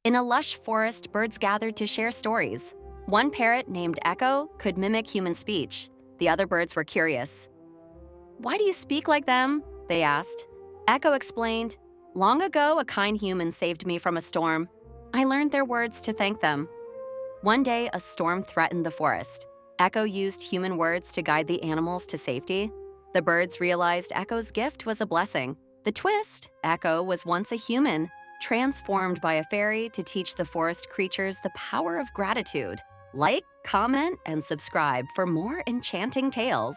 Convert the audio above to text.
In a lush forest, birds gathered to share stories. One parrot, named Echo, could mimic human speech. The other birds were curious. "Why do you speak like them?" they asked. Echo explained, "Long ago, a kind human saved me from a storm. I learned their words to thank them." One day, a storm threatened the forest. Echo used human words to guide the animals to safety. The birds realized Echo's gift was a blessing. The twist: Echo was once a human, transformed by a fairy to teach the forest creatures the power of gratitude. Like, comment, and subscribe for more enchanting tales.